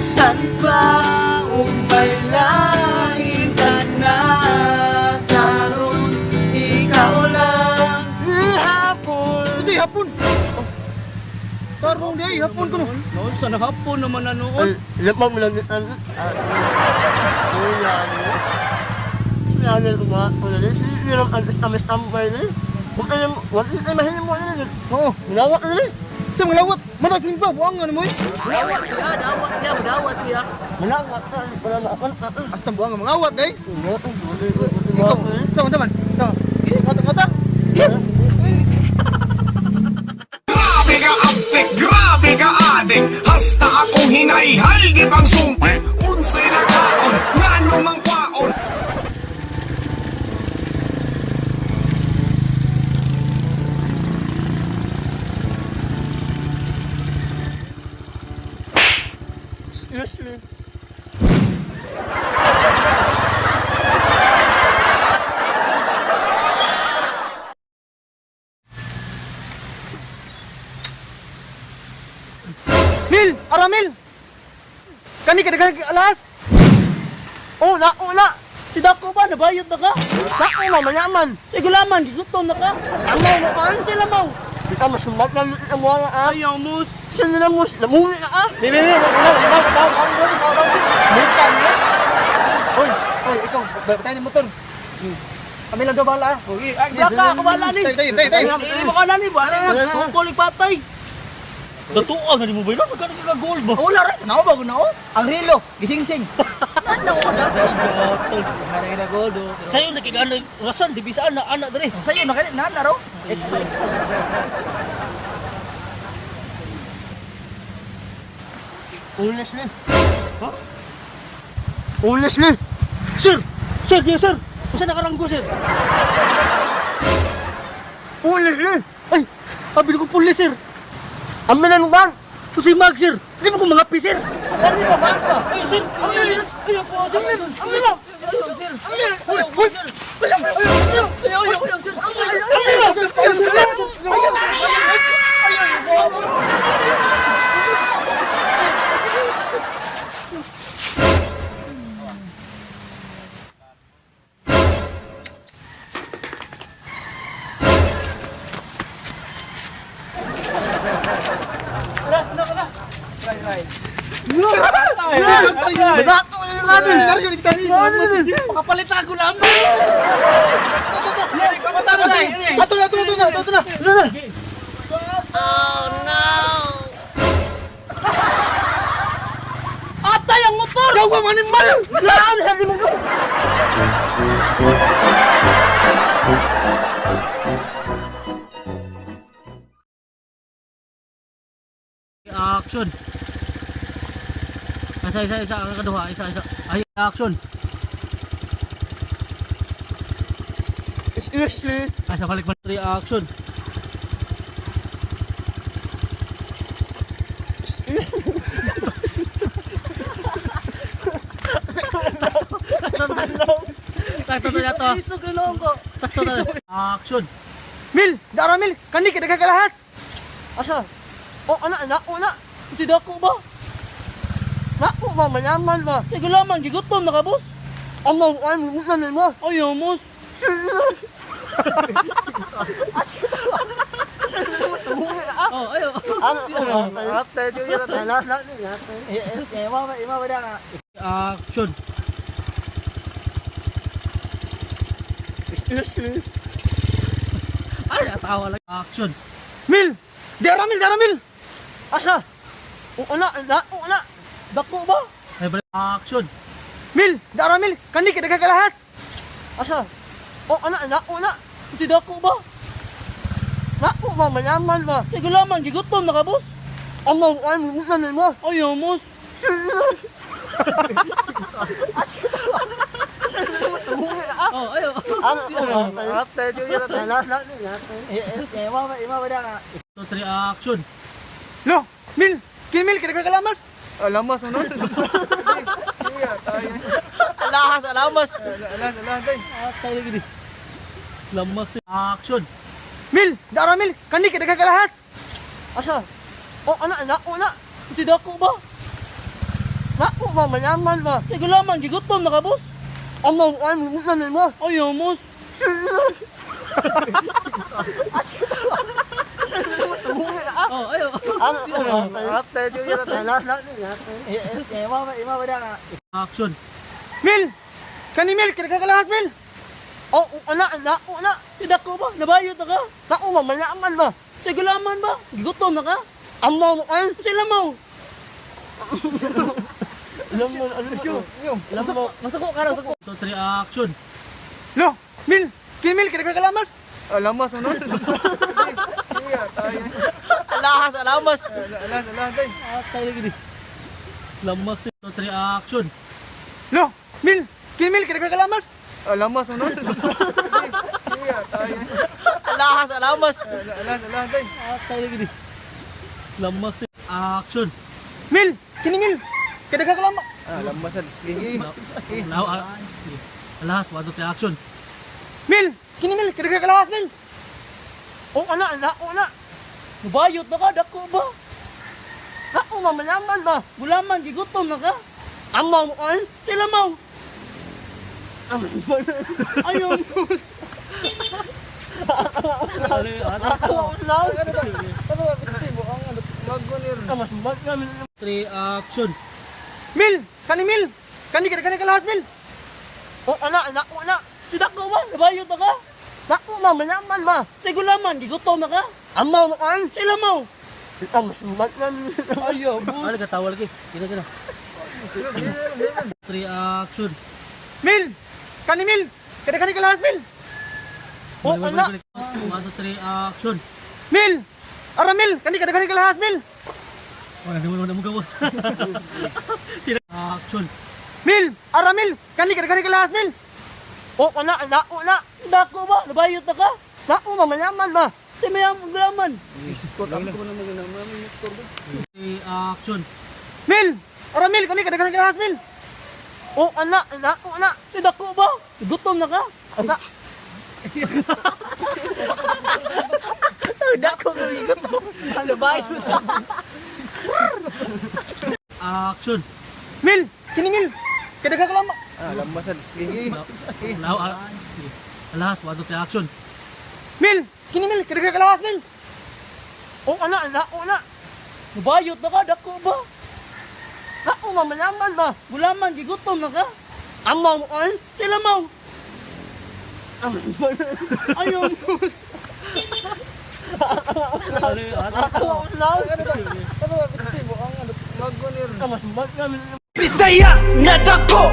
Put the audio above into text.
Bisan pa umay lain ka na, karon ikaw lang hapon. Kasi hapon. Tarong di hapon ko no. Noon sa hapon naman na noon. Lamang mo lang yan. Yan ko ba? Hindi lang amis tambay na. Huwag kayo mahinim mo yan. Oo. Minawak na rin. Sa mga lawat. Matas rin pa. Buang ano mo eh. Dawat siya. Minawak na. Para makan. Hasta buang ang mga awat eh. Ikaw. Sama. Mata. Grabe ka aptek, grabe ka adik. Hasta akong hinayhal, di bang sumpi. Unsay na kaon, ngano mang kwaon. Seriously. Mil! Aramil! Kani ka daghang alas? Una. Si Dako ba nabayot na ka? Naku, mamayaman. Igulaman, gigutom na ka. Amaw mo ka. Sila mo. Kita masumat na ang mga Ayaw mo. Saan na mo? Lamuli na ka. Hindi. Hoy, ikaw. Batay ni motor. Kami lang daw bahala. Okay, Blaka, kabala ni. Tay. Hindi mo ka na ni ba? Sungkolik patay. Natuang na mo ba yun? Magkano ka gold ba? Wala rin. Nao ba nao? Ang relo, gising-sing. Ano ko na? Kada godo. Sa'yo nakikano, rasan, di bisa anak dali. Sa iyo nakalit na raw. Exa. Ulis ni. Ha? Ulis ni. Sir, yes sir. Masa nakaranggo sir? Ulis ni. Ay, sabi ko pulis sir. Aminan mo ba? Ito si Mag sir. Di mo ko mga pi sir. Ano ba ba? Ay sir, ayaw po sir. Binato na yung namin. Kapalitan ko lang. Ato na. Atay ang motor! Gawa manimal. Laan sa mo. Action. Isa. Ang kaduha, isa. Ay, action. Seriously. Asa balik man action. Sakto na to. Iso gulong ko. Sakto na. Action. Mil, Aramil, kani ka daghang kalahas. Asa? Una. Si Dako ba? Naku, mamayaman ba? Igulaman, gigutom na ka, boss. Amaw, mo na mo. Ayaw mo. Oh, ayo. After you get a last Action. Seriously. Ay, natawa lang. Action. Mil, Aramil. Asa? Una. Dako ba? Ay, balik. Action. Mil, Aramil, kani ka daghang kalahas. Asa? Una. Si Dako ba? Naku, mamayaman ba? Igulaman, gigutom na ka, boss. Amaw, mo na mo. Ayaw mo. Oh, ayo. After you get a last 2, 3, action. Lo, Mil, Mil ka daghang kalamas. Alamas ano? Alahas, alamas. Atay lagi di. Lamak si action. Mil, Aramil, kani ka daghang kalahas. Asa? Una. Si Dako ba? Naku, mamayaman ba? Sige laman, gigutom na ka, boss. Amaw, ano, musanin mo? Ayaw, boss. Oh, ayaw. After New Year na. Imawa na. Action. Mil! Kani Mil, kinagkakalahas Mil! Oh, ana. Tidak ko ba? Nabayot na ka? Naku, mamayaman ba? Sige laman ba? Gigutom na ka? Amaw, ano? Sila mo. Alam mo, Masako ka lang, sako. 2, 3, action. Lo! Mil! Kini Mil, kinagkakalamas! Alamas, ano? Iya, tayo. alahas, alamas. Alas, tayo. Atay lagi ni. Lamak si 2, 3, action. Lo! Mil! Kini Mil, kinagkakalamas! Alamas, ano? Iya, tayo. Alahas, alamas. Alas, tayo. Atay lagi ni. Lamak si action. Mil! Kini Mil! Kinagkakalamas! Alamas, Now, alas, 1, 2, 3, action. Mil! Kini Mil, kinagkakalamas Mil! Oh, ana. Nabayot na ka? Dako ba? Naku, mamayaman ba? Gulaman, gigutom na ka? Amaw, ano? Sila mo. Ayaw, boss. Mas namin. 3, action. Mil! Kani Mil! Kani kinagkakalamas Mil! Oh, ana. Si Dako ba? Nabayot na ka? Naku, mamayaman ba? Si Gulaman, gigutom na ka? Amaw, ano? Sila mo. Mas namin. Ayaw, boss. Ano, katawa lagi. Kina. 3, action. Mil! Kani Mil! Kinagkakalamas Mil! Oh, ana. 1, 2, 3, action. Mil! Ara Mil! Kani kinagkakalamas Mil! Wala naman mo gawas. Sila. Action. Mil! Ara Mil! Kani kinagkakalamas Mil! Oh, ana. Dako ba? Nabayot na ka? Naku, mamayaman ba? Si Mayam Gulaman. 3, action. Mil! Ara Mil! Kani kinagkakalamas Mil! Oh, ana. Si Dako ba? Gutom na ka? Ana. Dako na gutom. Ano ba? Action. Mil! Kini Mil! Kinagkakalamas! Alamas, Now, alas, 1, 2, 3, action. Mil! Kini Mil! Kinagkakalamas Mil! Oh, ana. Nabayot na ka? Dako ba? Naku, mamayaman ba? Gulaman, gigutom na ka? Amaw, ano? Sila mo. Ayaw, boss. Mas namin. Bisaya na dako